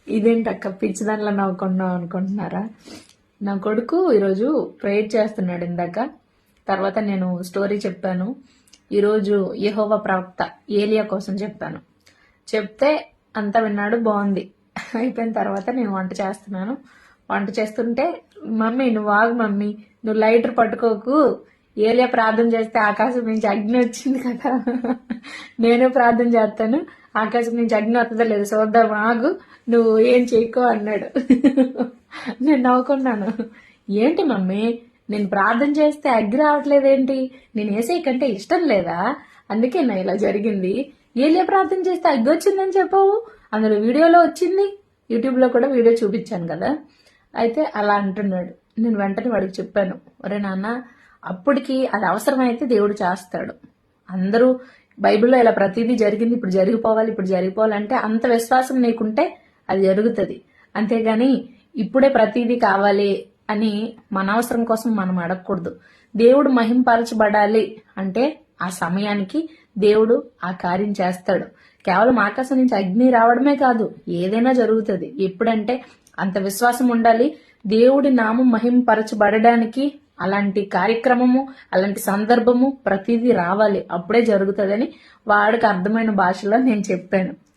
ఇదేంటక్క పిచ్చిదానిలో నవ్వుకున్నావు అనుకుంటున్నారా? నా కొడుకు ఈరోజు ప్రేయర్ చేస్తున్నాడు ఇందాక. తర్వాత నేను స్టోరీ చెప్పాను. ఈరోజు యెహోవా ప్రవక్త ఏలియా కోసం చెప్పాను. చెప్తే అంతా విన్నాడు, బాగుంది. అయిపోయిన తర్వాత నేను వంట చేస్తున్నాను. వంట చేస్తుంటే, మమ్మీ నువ్వు ఆగు మమ్మీ, నువ్వు లైటర్ పట్టుకోకు, ఏలియా ప్రార్థన చేస్తే ఆకాశం నుంచి అగ్ని వచ్చింది కదా, నేను ప్రార్థన చేస్తాను, ఆకాశం నుంచి అగ్ని వస్తుందో లేదు చూద్దాం, ఆగు, నువ్వు ఏం చేయకో అన్నాడు. నేను నవ్వుకున్నాను. ఏంటి మమ్మీ, నేను ప్రార్థన చేస్తే అగ్గి రావట్లేదేంటి? నేను వేసే కంటే ఇష్టం లేదా? అందుకే నా ఇలా జరిగింది. ఏలియా ప్రార్థన చేస్తే అగ్గి వచ్చిందని చెప్పావు, అందులో వీడియోలో వచ్చింది, యూట్యూబ్లో కూడా వీడియో చూపించాను కదా. అయితే అలా అంటున్నాడు. నేను వెంటనే వాడికి చెప్పాను, ఒరే నాన్న, అప్పటికి అది అవసరమైతే దేవుడు చేస్తాడు. అందరూ బైబిల్లో ఇలా ప్రతిదీ జరిగింది, ఇప్పుడు జరిగిపోవాలంటే అంత విశ్వాసం నీకుంటే అది జరుగుతుంది. అంతేగాని ఇప్పుడే ప్రతిదీ కావాలి అని మన అవసరం కోసం మనం అడగకూడదు. దేవుడు మహింపరచబడాలి అంటే ఆ సమయానికి దేవుడు ఆ కార్యం చేస్తాడు. కేవలం ఆకాశం నుంచి అగ్ని రావడమే కాదు, ఏదైనా జరుగుతుంది. ఎప్పుడంటే అంత విశ్వాసం ఉండాలి. దేవుడి నామం మహింపరచబడడానికి అలాంటి కార్యక్రమము, అలాంటి సందర్భము ప్రతిదీ రావాలి, అప్పుడే జరుగుతుందని వాడికి అర్థమైన భాషలో నేను చెప్పాను.